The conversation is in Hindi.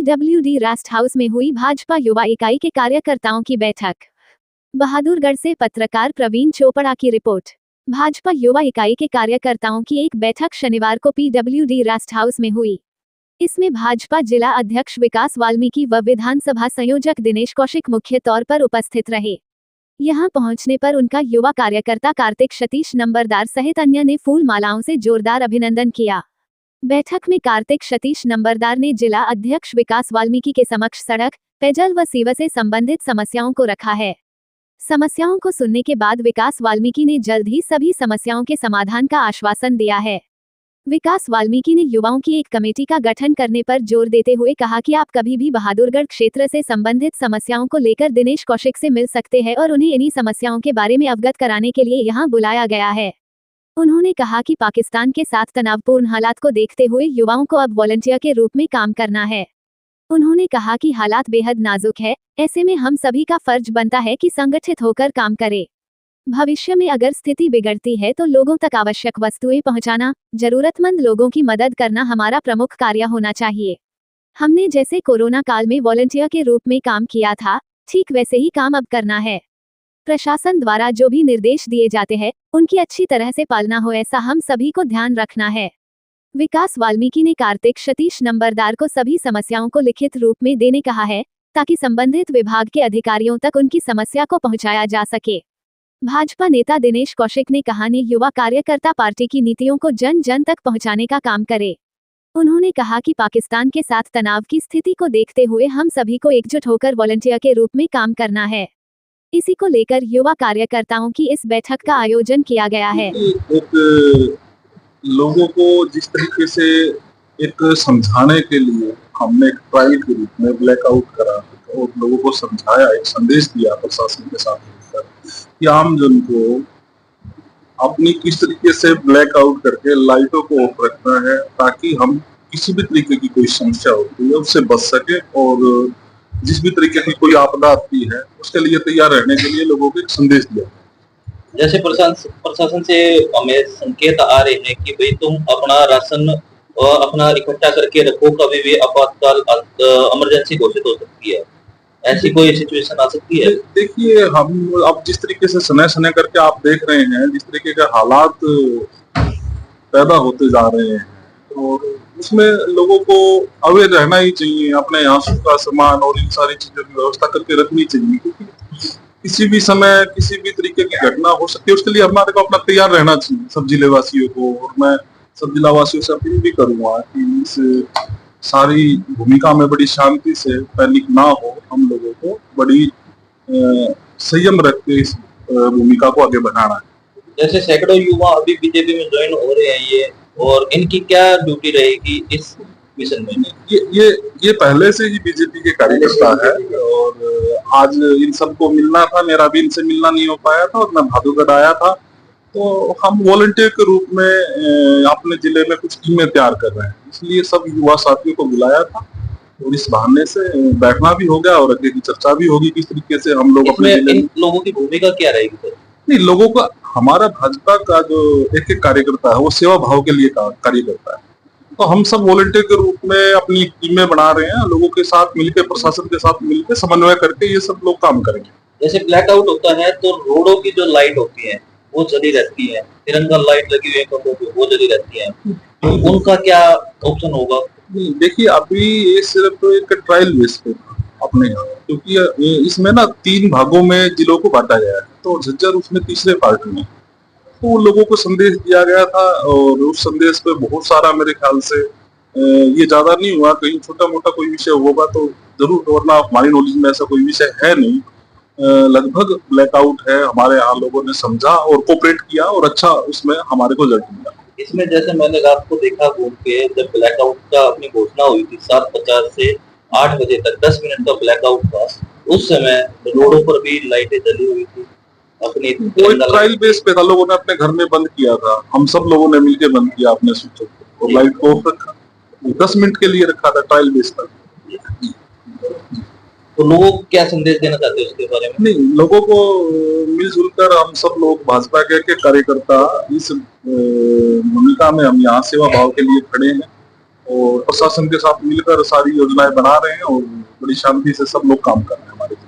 पीडब्ल्यूडी रेस्ट हाउस में हुई भाजपा युवा इकाई के कार्यकर्ताओं की बैठक। बहादुरगढ़ से पत्रकार प्रवीण चोपड़ा की रिपोर्ट। भाजपा युवा इकाई के कार्यकर्ताओं की एक बैठक शनिवार को पीडब्ल्यूडी रेस्ट हाउस में हुई। इसमें भाजपा जिला अध्यक्ष विकास वाल्मीकि व विधानसभा संयोजक दिनेश कौशिक मुख्य तौर पर उपस्थित रहे। यहां पहुंचने पर उनका युवा कार्यकर्ता कार्तिक सतीश नंबरदार सहित अन्य ने फूल मालाओं से जोरदार अभिनंदन किया। बैठक में कार्तिक सतीश नंबरदार ने जिला अध्यक्ष विकास वाल्मीकि के समक्ष सड़क, पेयजल व सेवा से संबंधित समस्याओं को रखा है। समस्याओं को सुनने के बाद विकास वाल्मीकि ने जल्द ही सभी समस्याओं के समाधान का आश्वासन दिया है। विकास वाल्मीकि ने युवाओं की एक कमेटी का गठन करने पर जोर देते हुए कहा कि आप कभी भी बहादुरगढ़ क्षेत्र से संबंधित समस्याओं को लेकर दिनेश कौशिक से मिल सकते हैं और उन्हें इन्हीं समस्याओं के बारे में अवगत कराने के लिए यहां बुलाया गया है। उन्होंने कहा कि पाकिस्तान के साथ तनावपूर्ण हालात को देखते हुए युवाओं को अब वॉलंटियर के रूप में काम करना है। उन्होंने कहा कि हालात बेहद नाजुक है, ऐसे में हम सभी का फर्ज बनता है कि संगठित होकर काम करें। भविष्य में अगर स्थिति बिगड़ती है तो लोगों तक आवश्यक वस्तुएं पहुंचाना, जरूरतमंद लोगों की मदद करना हमारा प्रमुख कार्य होना चाहिए। हमने जैसे कोरोना काल में वॉलंटियर के रूप में काम किया था, ठीक वैसे ही काम अब करना है। प्रशासन द्वारा जो भी निर्देश दिए जाते हैं, उनकी अच्छी तरह से पालना हो, ऐसा हम सभी को ध्यान रखना है। विकास वाल्मीकि ने कार्तिक सतीश नंबरदार को सभी समस्याओं को लिखित रूप में देने कहा है, ताकि संबंधित विभाग के अधिकारियों तक उनकी समस्या को पहुंचाया जा सके। भाजपा नेता दिनेश कौशिक ने कहा ने युवा कार्यकर्ता पार्टी की नीतियों को जन जन तक पहुंचाने का काम करे। उन्होंने कहा कि पाकिस्तान के साथ तनाव की स्थिति को देखते हुए हम सभी को एकजुट होकर वॉलंटियर के रूप में काम करना है। इसी को लेकर युवा कार्यकर्ताओं की इस बैठक का आयोजन किया गया है। लोगों को जिस तरीके से एक समझाने के लिए हमने एक ट्रायल के रूप में ब्लैकआउट करा और लोगों को समझाया, एक संदेश दिया प्रशासन के साथ मिलकर कि आम जन को अपनी किस तरीके से ब्लैकआउट करके लाइटों को ऑफ रखना है, ताकि हम किसी भी तरीके की कोई समस्या होती है उससे बच सके और जिस भी तरीके की कोई आपदा आती है उसके लिए तैयार रहने के लिए लोगों को एक संदेश दिया। जैसे प्रशासन से हमें संकेत आ रहे हैं कि भाई तुम अपना राशन अपना इकट्ठा करके रखो, कभी भी आपातकाल इमरजेंसी घोषित हो सकती है, ऐसी कोई सिचुएशन आ सकती है। देखिए, हम अब जिस तरीके से समय समय करके आप देख रहे हैं, जिस तरीके के हालात पैदा होते जा रहे हैं, और उसमें लोगों को अवेयर रहना ही चाहिए। अपने यहाँ का सामान और इन सारी चीजों की व्यवस्था करके रखनी चाहिए, क्योंकि किसी भी समय किसी भी तरीके की घटना हो सकती है। उसके लिए हमारे को अपना तैयार रहना चाहिए सब जिलेवासियों को। और मैं सब जिलावासियों से अपील भी करूंगा कि इस सारी भूमिका में बड़ी शांति से पैनिक ना हो, हम लोगों को बड़ी संयम रख के इस भूमिका को आगे बढ़ाना है। जैसे सैकड़ों युवा अभी बीजेपी में ज्वाइन हो रहे हैं, ये और इनकी क्या ड्यूटी रहेगी इस मिशन में? ये पहले से ही बीजेपी के कार्यकर्ता है और आज इन सबको मिलना था, मेरा भी इनसे मिलना नहीं हो पाया था और मैं बहादुरगढ़ आया था, तो हम वॉलंटियर के रूप में अपने जिले में कुछ टीमें तैयार कर रहे हैं, इसलिए सब युवा साथियों को बुलाया था और इस बहाने से बैठना भी हो गया और आगे की चर्चा भी होगी किस तरीके से हम लोग अपने जिले में। लोगों की भूमिका क्या रहेगी सर? नहीं, लोगों का, हमारा भाजपा का जो एक एक कार्यकर्ता है वो सेवा भाव के लिए कार्य करता है, तो हम सब वॉलंटियर के रूप में अपनी टीमें बना रहे हैं, लोगों के साथ मिलकर, प्रशासन के साथ मिलकर समन्वय करके ये सब लोग काम करेंगे। जैसे ब्लैकआउट होता है तो रोडों की जो लाइट होती है वो जली रहती है, तिरंगा लाइट लगी हुई है वो जली रहती है, तो उनका क्या ऑप्शन होगा? देखिए, अभी ये सिर्फ एक ट्रायल बेस पे अपने यहाँ, क्योंकि इसमें ना 3 भागों में जिलों को बांटा गया है, तो झज्जर उसमें तीसरे पार्ट में, तो लोगों को संदेश दिया गया था और उस संदेश पे बहुत सारा, मेरे ख्याल से ये ज्यादा नहीं हुआ, कहीं छोटा मोटा कोई विषय होगा तो जरूर, वरना हमारी नॉलेज में ऐसा कोई विषय है नहीं। लगभग ब्लैकआउट है, हमारे यहाँ लोगों ने समझा और कोऑपरेट किया और अच्छा उसमें हमारे को रिजल्ट मिला। इसमें जैसे मैंने रात को देखा घूम के, जब ब्लैकआउट का अपनी घोषणा हुई थी 7:50 से 8 बजे तक 10 मिनट का ब्लैकआउट था, उस समय रोडों पर भी लाइटें जली हुई थी। अपनी ट्रायल बेस पे था, लोगों ने अपने घर में बंद किया था, हम सब लोगों ने मिलकर बंद किया अपने स्विच और लाइट को ऑफ रखा, 10 मिनट के लिए रखा था ट्रायल बेस पर। तो लोगों को क्या संदेश देना चाहते हैं उसके बारे में? नहीं, लोगों को मिलजुल कर हम सब लोग भाजपा के कार्यकर्ता इस भूमिका में हम यहाँ सेवा भाव के लिए खड़े हैं और प्रशासन के साथ मिलकर सारी योजनाएं बना रहे हैं और बड़ी शांति से सब लोग काम कर रहे हैं हमारे लिए।